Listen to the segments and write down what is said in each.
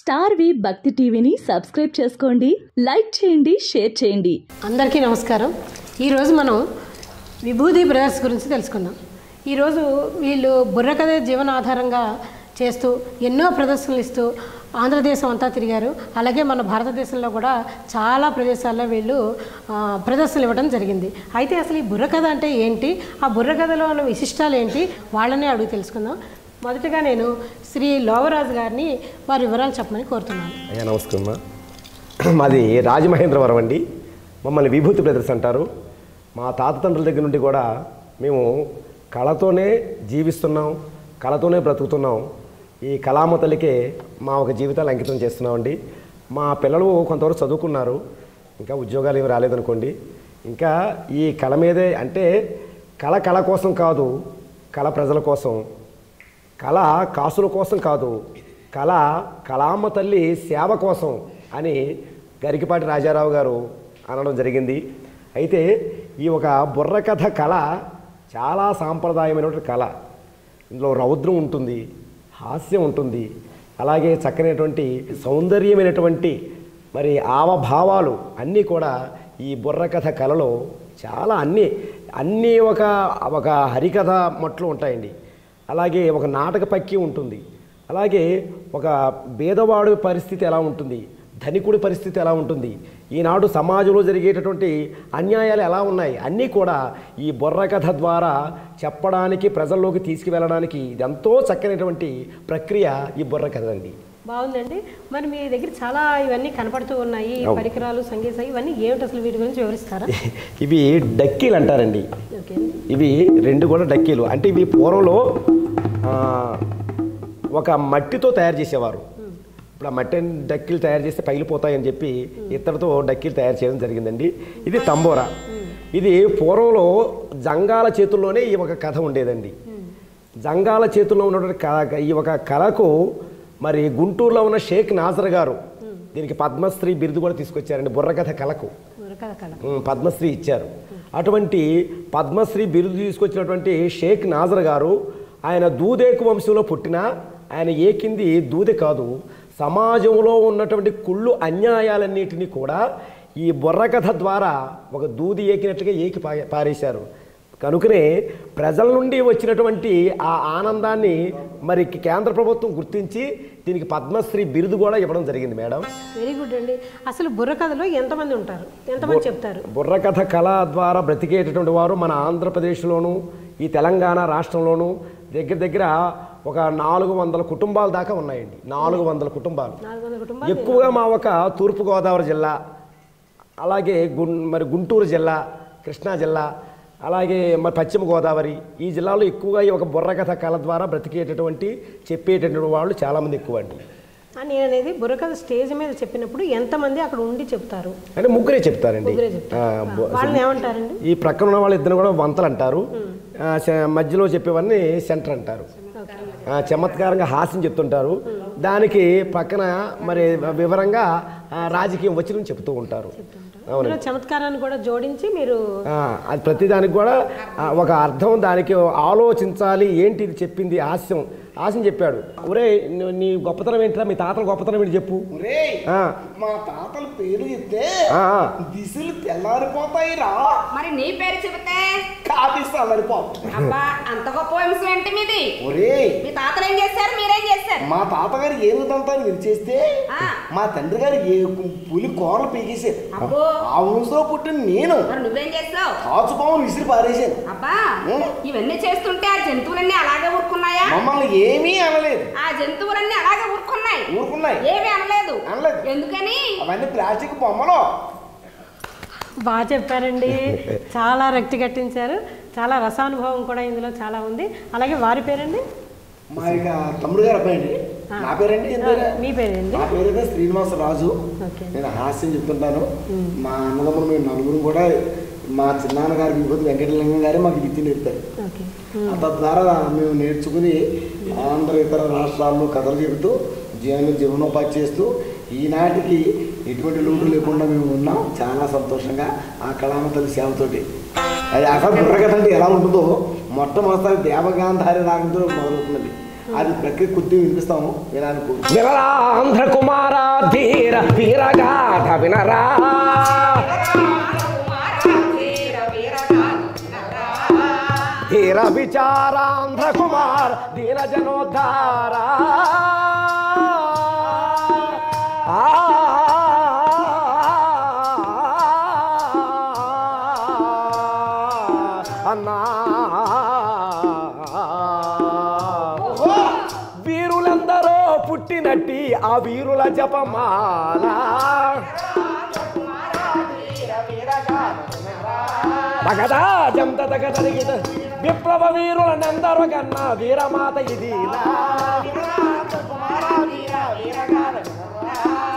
Star V Bhakti టీవీని subscribe చేసుకోండి, like చేయండి, షేర్ చేయండి. అందరికీ నమస్కారం. ఈరోజు మనం విభూది బ్రదర్స్ గురించి తెలుసుకుందాం. ఈరోజు వీళ్ళు బుర్రకథ జీవనాధారంగా చేస్తూ ఎన్నో ప్రదర్శనలు ఇస్తూ ఆంధ్రదేశం అంతా తిరిగారు. అలాగే మన భారతదేశంలో కూడా చాలా ప్రదేశాల్లో వీళ్ళు ప్రదర్శనలు ఇవ్వడం జరిగింది. అయితే అసలు ఈ బుర్రకథ అంటే ఏంటి, ఆ బుర్రకథలో ఉన్న విశిష్టాలు ఏంటి, వాళ్ళనే అడుగు తెలుసుకుందాం. మొదటగా నేను శ్రీ లోవరాజు గారిని వారి వివరాలు చెప్పమని కోరుతున్నాను. అయ్యా నమస్కారం. మాది రాజమహేంద్రవరం అండి. మమ్మల్ని విభూతి బ్రదర్స్ అంటారు. మా తాతతండ్రుల దగ్గర నుండి కూడా మేము కళతోనే జీవిస్తున్నాం, కళతోనే బ్రతుకుతున్నాం. ఈ కళామ తల్లికే మా ఒక జీవితాలు అంకితం చేస్తున్నామండి. మా పిల్లలు కొంతవరకు చదువుకున్నారు, ఇంకా ఉద్యోగాలు ఏమి రాలేదనుకోండి. ఇంకా ఈ కళ మీదే అంటే కళ కోసం కాదు, కళ ప్రజల కోసం, కళ కాసుల కోసం కాదు, కళామ తల్లి సేవ కోసం అని గరికపాటి రాజారావు గారు అనడం జరిగింది. అయితే ఈ ఒక బుర్రకథ కళ చాలా సాంప్రదాయమైనటువంటి కళ. ఇందులో రౌద్రం ఉంటుంది, హాస్యం ఉంటుంది, అలాగే చక్కనటువంటి సౌందర్యమైనటువంటి మరి ఆవభావాలు అన్నీ కూడా ఈ బుర్రకథ కళలో చాలా అన్నీ ఒక హరికథ మట్లు ఉంటాయండి. అలాగే ఒక నాటక పక్కి ఉంటుంది. అలాగే ఒక పేదవాడి పరిస్థితి ఎలా ఉంటుంది, ధనికుడి పరిస్థితి ఎలా ఉంటుంది, ఈనాడు సమాజంలో జరిగేటటువంటి అన్యాయాలు ఎలా ఉన్నాయి, అన్నీ కూడా ఈ బుర్రకథ ద్వారా చెప్పడానికి, ప్రజల్లోకి తీసుకువెళ్ళడానికి ఇది ఎంతో చక్కనటువంటి ప్రక్రియ ఈ బుర్రకథ అండి. బాగుందండి. మరి మీ దగ్గర చాలా ఇవన్నీ కనపడుతూ ఉన్నాయి, పరికరాలు, సంగీతం, ఇవన్నీ ఏమిటి అసలు, వీటి గురించి వివరిస్తారా? ఇవి డక్కీలు అంటారండి. ఇవి రెండు కూడా డక్కీలు. అంటే ఇవి పూర్వంలో ఒక మట్టితో తయారు చేసేవారు. ఇప్పుడు ఆ మట్టి డక్కీలు తయారు చేస్తే పగిలిపోతాయని చెప్పి ఇత్తడితో డక్కీలు తయారు చేయడం జరిగిందండి. ఇది తంబోరా. ఇది పూర్వంలో జంగాల చేతుల్లోనే ఈ ఒక కథ ఉండేదండి. జంగాల చేతుల్లో ఉన్నటువంటి ఈ ఒక కళకు మరి గుంటూరులో ఉన్న షేక్ నాజర్ గారు దీనికి పద్మశ్రీ బిరుదు కూడా తీసుకొచ్చారండి. బుర్రకథ కళకు పద్మశ్రీ ఇచ్చారు. అటువంటి పద్మశ్రీ బిరుదు తీసుకొచ్చినటువంటి షేక్ నాజర్ గారు ఆయన దూదేకు వంశంలో పుట్టిన ఆయన ఏకింది దూదె కాదు, సమాజంలో ఉన్నటువంటి కుళ్ళు అన్యాయాలన్నిటినీ కూడా ఈ బుర్రకథ ద్వారా ఒక దూది ఏకినట్లుగా ఏకి పారేశారు. కనుకనే ప్రజల నుండి వచ్చినటువంటి ఆ ఆనందాన్ని మరి కేంద్ర ప్రభుత్వం గుర్తించి దీనికి పద్మశ్రీ బిరుదు కూడా ఇవ్వడం జరిగింది మేడం. వెరీ గుడ్ అండి. అసలు బుర్రకథలో ఎంతమంది ఉంటారు, ఎంతమంది చెప్తారు? బుర్రకథ కళ ద్వారా బ్రతికేటటువంటి వారు మన ఆంధ్రప్రదేశ్లోను, ఈ తెలంగాణ రాష్ట్రంలోను దగ్గర ఒక 400 కుటుంబాల దాకా ఉన్నాయండి. 400 కుటుంబాలు. ఎక్కువగా మా ఒక తూర్పుగోదావరి జిల్లా, అలాగే మరి గుంటూరు జిల్లా, కృష్ణా జిల్లా, అలాగే మరి పశ్చిమ గోదావరి, ఈ జిల్లాలో ఎక్కువగా ఈ ఒక బుర్రకథ కళ ద్వారా బ్రతికేటటువంటి చెప్పేటటువంటి వాళ్ళు చాలామంది ఎక్కువ అండి. నేను అనేది బుర్రకథ స్టేజ్ మీద చెప్పినప్పుడు ఎంతమంది అక్కడ ఉండి చెప్తారు అంటే ముగ్గురే చెప్తారండి. ఈ ప్రక్కన ఉన్న వాళ్ళు ఇద్దరు కూడా వంతలు అంటారు, మధ్యలో చెప్పేవాడిని సెంటర్ అంటారు. చమత్కారంగా హాస్యం చెప్తుంటారు, దానికి పక్కన మరి వివరంగా రాజకీయం వచ్చిన చెప్తూ ఉంటారు. చమత్కారాన్ని కూడా జోడించి మీరు అది ప్రతిదానికి కూడా ఒక అర్థం, దానికి ఆలోచించాలి. ఏంటి ఇది చెప్పింది హాస్యం చెప్పాడు. ఒరే నీ గొప్పతనం ఏంటిరా, మీ తాతల గొప్పతనం ఏంటి చెప్పు. మా తాతల పేరు చెప్తే దిశలు తెల్లారిపోతాయి రా. మరి నీ పేరు చెబితే కాపిస్తారిపోతాయి. అబ్బా అంత గొప్ప వంశం ఏంటి మీది? ఒరే మీ తాతలు ఏం చేశారు, మీరేం చేశారు? మా తాతగారు ఏనుగుదంతా విరిచేస్తే మా తండ్రి గారు పులి కూరలు పీకేశారు. ఆ వంశంలో పుట్టిన నేను నువ్వేం చేస్తావు? కాచుపాము విసిరి పారేశాను. అబ్బా ఇవన్నీ చేస్తుంటే ఆ జంతువులన్నీ అలాగే ఊరుకున్నాయా? మమ్మల్ని ఏమీ అనలేదు. ఆ జంతువులన్నీ అలాగే ఊరుకున్నాయి. ఏమీ అనలేదు. ఎందుకని? అవన్నీ ప్లాస్టిక్ బొమ్మలు. బాగా చెప్పారండి, చాలా రక్తి కట్టించారు. చాలా రసానుభవం కూడా ఇందులో చాలా ఉంది. అలాగే వారి పేరండి? మా యొక్క తమ్ముడు గారు అబ్బాయి అండి. నా పేరండి. మీ పేరేంటి? నా పేరు శ్రీనివాసరాజు. నేను హాస్యం చెప్తుంటాను. మా అన్నదమ్ములు మేము నలుగురు కూడా మా చిన్నాన్నగారి విభూతి వెంకటలింగం గారే మాకు విద్య నేర్పారు. తద్వారా మేము నేర్చుకుని ఇతర రాష్ట్రాల్లో కథలు చెబుతూ జీవనోపాధి చేస్తూ ఈనాటికి ఎటువంటి లోటు లేకుండా మేము ఉన్నాం. చాలా సంతోషంగా ఆ కళామ తల్లి సేవతోటి. అది అసలు బుర్రకథ అంటే ఎలా ఉంటుందో మొట్టమొదటి దేవగాంధారి రాగంతో మొదలవుతుందండి. అది ప్రక్రియ కొద్దిగా వినిపిస్తాము వినాలి. ఆంధ్ర కుమార్ వినరా ధీర విచారాంధ్ర కుమార్ దీన జనోద్ధార అన్నా వీరులందరూ పుట్టినట్టి ఆ వీరుల జపమాల తగదా జంత తగదరిగిన విప్లవ వీరులనందరూ కన్నా వీరమాత ఇది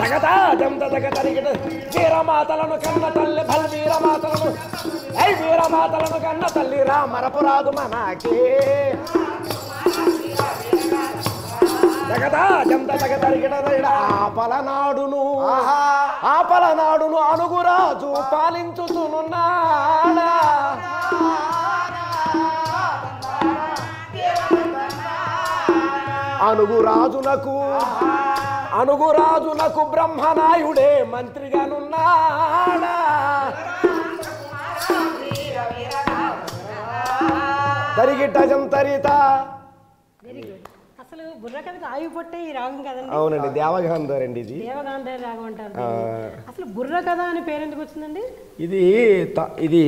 తగదా జంత తగదరిగిన వీరమాతలను కన్న తల్లి భల్ వీరమాతలను వీరమాతలను కన్న తల్లి రా మరపురాదు మనకే జగదా జంత జగదరిగిన ఆపలనాడును అనుగురాజు పాలించుతునున్నాడా అనుగురాజునకు బ్రహ్మనాయుడే మంత్రిగానున్నాడా తరిగిట జంతరిత అసలు బుర్రకథకు ఆయువు పట్టే ఈ రాగం కదండి. అవునండి, దేవగాంధార్ అండి ఇది. దేవగాంధార్ రాగం అంటారు. అసలు బుర్ర కథ అని పేరు ఎందుకు వచ్చిందండి? ఇది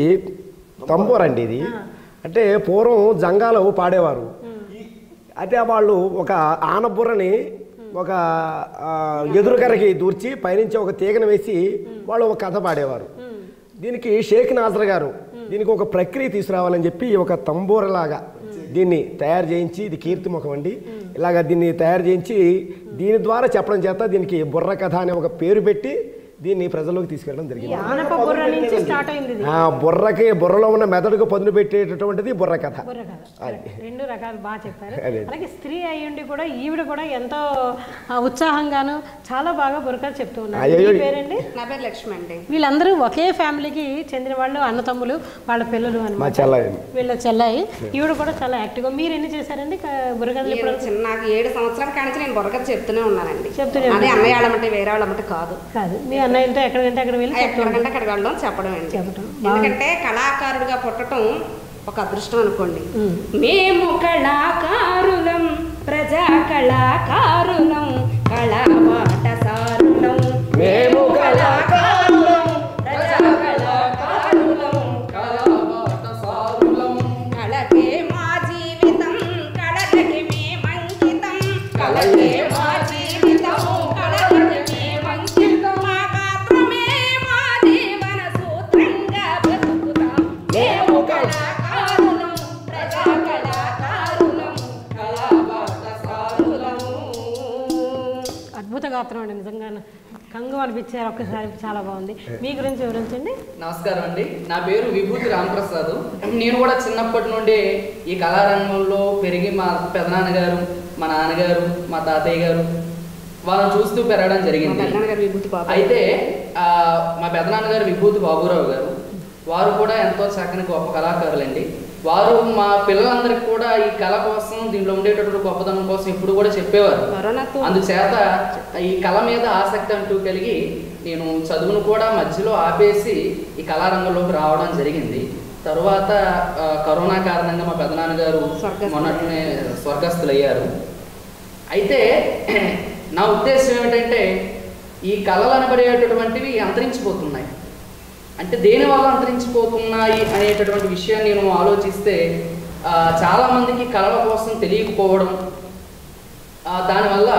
తంబూర్ అండి. ఇది అంటే పూర్వం జంగాలో పాడేవారు. అయితే వాళ్ళు ఒక ఆనబుర్రని ఒక ఎదురుగరకి దూర్చి పైనుంచి ఒక తీగను వేసి వాళ్ళు ఒక కథ పాడేవారు. దీనికి షేక్ నాజర్ గారు దీనికి ఒక ప్రక్రియ తీసుకురావాలని చెప్పి ఒక తంబూరలాగా దీన్ని తయారు చేయించి, ఇది కీర్తిముఖం అండి, ఇలాగ దీన్ని తయారు చేయించి దీని ద్వారా చెప్పడం చేత దీనికి బుర్ర కథ అనే ఒక పేరు పెట్టి దీన్ని ప్రజల్లోకి తీసుకెళ్ళడం జరిగింది. బుర్రలో ఉన్న మెదడుకు పదును పెట్టేటటువంటిది బుర్ర కథ. రెండు రకాలు బాగా చెప్పారు. అలాగే స్త్రీ అయ్యుండి కూడా ఈవిడ కూడా ఎంతో ఉత్సాహంగాను చాలా బాగా బుర్ర కథ చెప్తూ ఉన్నారు. పేరండి? నా పేరు లక్ష్మి అండి. వీళ్ళందరూ ఒకే ఫ్యామిలీకి చెందిన వాళ్ళు, అన్నతమ్ములు, వాళ్ళ పిల్లలు అన్నమాట. వీళ్ళ చెల్లాయి. ఈవిడ కూడా చాలా యాక్టివ్గా. మీరు ఎన్ని చేశారండి బుర్రకథలు? నాకు 7 సంవత్సరాల కానీ నేను బుర్రకథ చెప్తూనే ఉన్నానండి. అదే అన్నయ్య వాళ్ళమంటే వేరే వాళ్ళమంటే కాదు. మీ అన్నయ్యతో ఎక్కడికంటే అక్కడ వెళ్ళి ఎక్కడికంటే అక్కడికి వెళ్ళడం చెప్పడం అండి. ఎందుకంటే కళాకారుడిగా పుట్టడం ఒక అదృష్టం అనుకోండి. మేము కళాకారులం, ప్రజా కళాకారులం, కళాపాఠశారులం. మేము కళాకారులం, ప్రజా కళాకారులం, కళాపాఠశారులం. కళకే మా జీవితం, కళకి మేమంకితం. కళకే మా జీవితం, కళకి మేమంకితం. మా గాత్రమే మా జీవన సూత్రంగా బతుకుతాం. మేము కళాకారులం, ప్రజా కళాకారులం, కళాపాఠశారులం. అద్భుత గాత్రం అండి, నిజంగా కంగు అనిపించారు ఒక్కసారి. చాలా బాగుంది. మీ గురించి వివరించండి. నమస్కారం అండి, నా పేరు విభూతి రామప్రసాద్. నేను కూడా చిన్నప్పటి నుండి ఈ కళారంగంలో పెరిగి మా పెదనాన్నగారు, మా నాన్నగారు, మా తాతయ్య గారు వాళ్ళని చూస్తూ పెరగడం జరిగింది. అయితే మా పెదనాన్నగారు విభూతి బాబురావు గారు, వారు కూడా ఎంతో చక్కని గొప్ప కళాకారులండి. వారు మా పిల్లలందరికీ కూడా ఈ కళ కోసం, దీంట్లో ఉండేటటువంటి గొప్పతనం కోసం ఎప్పుడు కూడా చెప్పేవారు. అందుచేత ఈ కళ మీద ఆసక్తి అంటూ కలిగి నేను చదువును కూడా మధ్యలో ఆపేసి ఈ కళారంగంలోకి రావడం జరిగింది. తరువాత కరోనా కారణంగా మా పెదనాన్నగారు మొన్నట్లనే స్వర్గస్థులయ్యారు. అయితే నా ఉద్దేశం ఏమిటంటే ఈ కళలు అనబడేటటువంటివి అంతరించిపోతున్నాయి. అంటే దేనివల్ల అంతరించిపోతున్నాయి అనేటటువంటి విషయాన్ని నేను ఆలోచిస్తే చాలామందికి కళల కోసం తెలియకపోవడం, దానివల్ల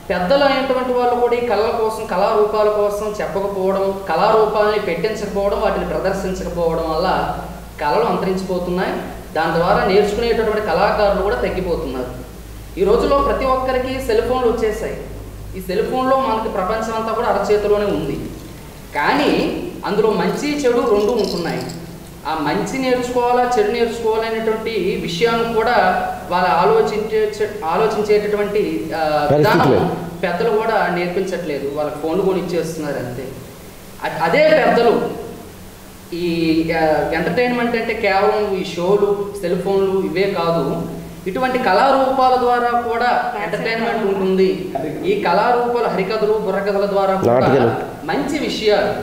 పెద్దలు అయినటువంటి వాళ్ళు కూడా ఈ కళల కోసం, కళారూపాల కోసం చెప్పకపోవడం, కళారూపాలని పెట్టించకపోవడం, వాటిని ప్రదర్శించకపోవడం వల్ల కళలు అంతరించిపోతున్నాయి. దాని ద్వారా నేర్చుకునేటటువంటి కళాకారులు కూడా తగ్గిపోతున్నారు. ఈ రోజుల్లో ప్రతి ఒక్కరికి సెల్ ఫోన్లు వచ్చేసాయి. ఈ సెల్ ఫోన్లో మనకి ప్రపంచం అంతా కూడా అరచేతిలోనే ఉంది. కానీ అందులో మంచి చెడు రెండు ఉంటున్నాయి. ఆ మంచి నేర్చుకోవాలా, చెడు నేర్చుకోవాలనేటువంటి విషయాన్ని కూడా వాళ్ళు ఆలోచించేటటువంటి విధానం పెద్దలు కూడా నేర్పించట్లేదు. వాళ్ళకి ఫోన్లు కొని ఇచ్చేస్తున్నారు అంతే. అదే పెద్దలు ఈ ఎంటర్టైన్మెంట్ అంటే కేవలం ఈ షోలు, సెల్ ఫోన్లు ఇవే కాదు, ఇటువంటి కళారూపాల ద్వారా కూడా ఎంటర్టైన్మెంట్ ఉంటుంది. ఈ కళారూపాలు హరికథలు బుర్రకథల ద్వారా కూడా మంచి విషయాలు,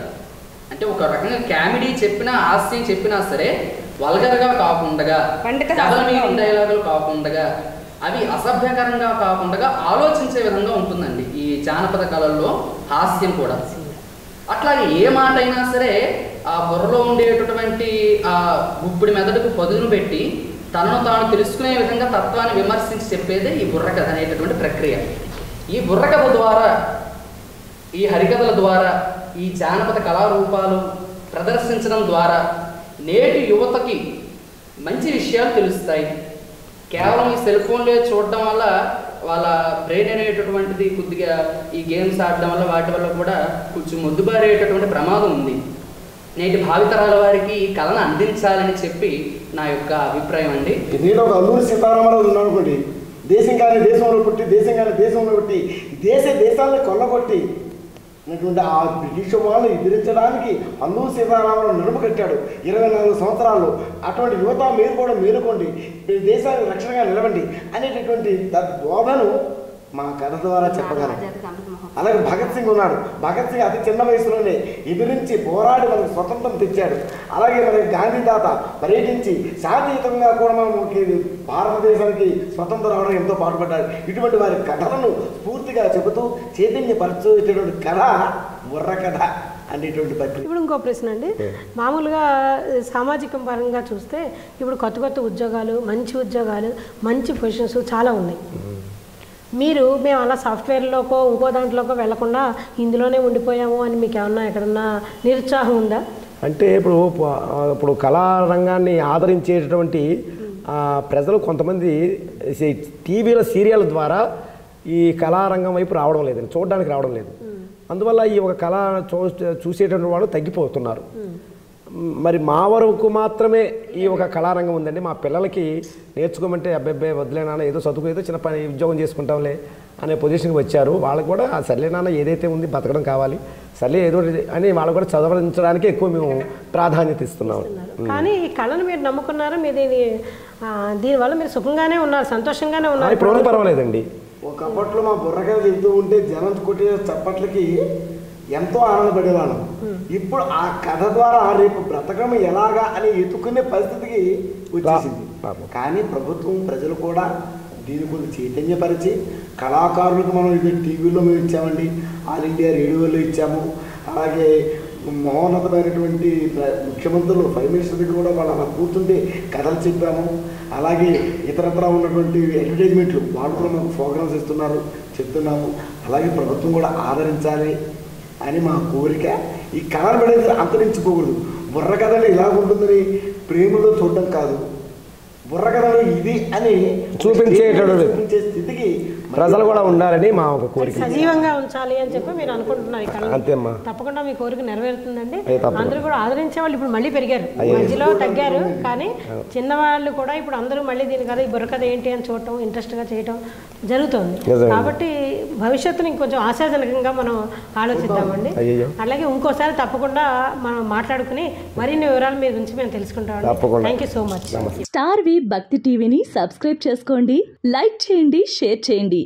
అంటే ఒక రకంగా కామెడీ చెప్పినా హాస్యం చెప్పినా సరే వల్గర్గా కాకుండా, డబల్ మీనింగ్ డైలాగులు కాకుండా, అవి అసభ్యకరంగా కాకుండా ఆలోచించే విధంగా ఉంటుందండి ఈ జానపద కళల్లో హాస్యం కూడా. అట్లాగే ఏ మాట అయినా సరే ఆ బుర్రలో ఉండేటటువంటి ఆ గుప్పిడి మెదడుకు పదును పెట్టి తనను తాను తెలుసుకునే విధంగా తత్వాన్ని విమర్శించి చెప్పేదే ఈ బుర్రకథ అనేటటువంటి ప్రక్రియ. ఈ బుర్రకథ ద్వారా, ఈ హరికథల ద్వారా, ఈ జానపద కళారూపాలు ప్రదర్శించడం ద్వారా నేటి యువతకి మంచి విషయాలు తెలుస్తాయి. కేవలం ఈ సెల్ ఫోన్లో చూడడం వల్ల వాళ్ళ బ్రెయిన్ అనేటటువంటిది కొద్దిగా ఈ గేమ్స్ ఆడడం వల్ల వాటి వల్ల కూడా కొంచెం మొద్దుబారేటటువంటి ప్రమాదం ఉంది. నేటి భావితరాల వారికి ఈ కళను అందించాలని చెప్పి నా యొక్క అభిప్రాయం అండి. నేను ఒక అల్లూరి సీతారామరాజు ఉన్నాను అనుకోండి, దేశం కానీ దేశంలో పుట్టి, దేశం కానీ దేశంలో పుట్టి, దేశాలను కొల్లగొట్టి ఉన్నటువంటి ఆ బ్రిటిష్ వాళ్ళని ఎదిరించడానికి అల్లూరి సీతారామరావు నడుము కట్టాడు 24 సంవత్సరాల్లో. అటువంటి యువత మీరు కూడా మేలుకోండి, దేశానికి రక్షణగా నిలవండి అనేటటువంటి బోధను మా కథ ద్వారా చెప్పగలం. అలాగే భగత్ సింగ్ ఉన్నాడు. భగత్ సింగ్ అతి చిన్న వయసులోనే ఎదిరించి పోరాడి మనకు స్వతంత్రం తెచ్చాడు. అలాగే మనకి గాంధీ తాత పర్యటించి శాంతియుతంగా కూడా మనకి భారతదేశానికి స్వతంత్రం రావడం ఎంతో పాటుపడ్డాడు. ఇటువంటి వారి కథలను స్ఫూర్తిగా చెబుతూ చైతన్యపరచేటటువంటి కథ బుర్రకథ అనేటువంటి ప్రక్రియ. ఇప్పుడు ఇంకో ప్రశ్న అండి, మామూలుగా సామాజిక పరంగా చూస్తే ఇప్పుడు కొత్త కొత్త ఉద్యోగాలు, మంచి ఉద్యోగాలు, మంచి పొజిషన్స్ చాలా ఉన్నాయి. మేము అలా సాఫ్ట్వేర్లోకో ఇంకో దాంట్లోకో వెళ్లకుండా ఇందులోనే ఉండిపోయాము అని మీకు ఏమన్నా ఎక్కడన్నా నిరుత్సాహం ఉందా? అంటే ఇప్పుడు కళారంగాన్ని ఆదరించేటటువంటి ప్రజలు కొంతమంది టీవీలో సీరియల్ ద్వారా ఈ కళారంగం వైపు రావడం లేదండి, చూడడానికి రావడం లేదు. అందువల్ల ఈ ఒక కళ చూసేటువంటి వాళ్ళు తగ్గిపోతున్నారు. మరి మా వరకు మాత్రమే ఈ ఒక కళారంగం ఉందండి. మా పిల్లలకి నేర్చుకోమంటే అబ్బాయి వదిలేనా, ఏదో చదువుకు ఏదో చిన్న పని ఉద్యోగం చేసుకుంటాంలే అనే పొజిషన్కి వచ్చారు. వాళ్ళు కూడా సర్లేనా ఏదైతే ఉంది బతకడం కావాలి, సర్లే ఏదో అని వాళ్ళు కూడా చదవించడానికి ఎక్కువ మేము ప్రాధాన్యత ఇస్తున్నాం. కానీ ఈ కళను మీరు నమ్ముకున్నారా? మీరు దీనివల్ల మీరు సుఖంగానే ఉన్నారు, సంతోషంగానే ఉన్నారు? ఇప్పుడు పర్వాలేదండి. ఒకప్పట్లో మా బుర్రకథ చెబుతూ ఉంటే జనం కొట్టే చప్పట్లకి ఎంతో ఆనందపడేవాళ్ళం. ఇప్పుడు ఆ కథ ద్వారా రేపు బ్రతకడం ఎలాగా అని ఎత్తుకునే పరిస్థితికి వచ్చేసింది. కానీ ప్రభుత్వం, ప్రజలు కూడా దీని గురించి చైతన్యపరిచి కళాకారులకు మనం ఇది టీవీలో మేము ఇచ్చామండి, ఆల్ ఇండియా రేడియోలో ఇచ్చాము. అలాగే మహోన్నతమైనటువంటి ముఖ్యమంత్రులు, ప్రైమ్ మినిస్టర్ దగ్గర కూడా వాళ్ళు అలా కూర్చుంటే కథలు చెప్పాము. అలాగే ఇతరత్ర ఉన్నటువంటి అడ్వర్టైజ్మెంట్లు వాళ్ళు కూడా మాకు ప్రోగ్రామ్స్ ఇస్తున్నారు, చెప్తున్నాము. అలాగే ప్రభుత్వం కూడా ఆదరించాలి అని మా కోరిక. ఈ కళను పడేది అంతరించిపోకూడదు. బుర్రకథలు ఇలా ఉంటుందని ప్రేమలో చూడడం కాదు, బుర్రకథలు ఇది అని చూపించే స్థితికి ప్రజలు కూడా ఉండాలని మా ఒక కోరిక. సజీవంగా ఉంచాలి అని చెప్పి మీరు అనుకుంటున్నారు. అంతేమ్మా, తప్పకుండా మీ కోరిక నెరవేరుతుందండి. అందరూ కూడా ఆదరించే వాళ్ళు ఇప్పుడు మళ్ళీ పెరిగారు, మధ్యలో తగ్గారు. కానీ చిన్నవాళ్ళు కూడా ఇప్పుడు అందరూ మళ్ళీ దీని కదా ఈ బుర్రకథ ఏంటి అని చూడటం, ఇంట్రెస్ట్గా చేయటం జరుగుతుంది. కాబట్టి భవిష్యత్తుని ఇంకొంచెం ఆశాజనకంగా మనం ఆలోచిద్దామండి. అలాగే ఇంకోసారి తప్పకుండా మనం మాట్లాడుకుని మరిన్ని వివరాలు మీ గురించి మేము తెలుసుకుంటాం. Thank you so much. Star V Bhakti టీవీని సబ్స్క్రైబ్ చేసుకోండి, లైక్ చేయండి, షేర్ చేయండి.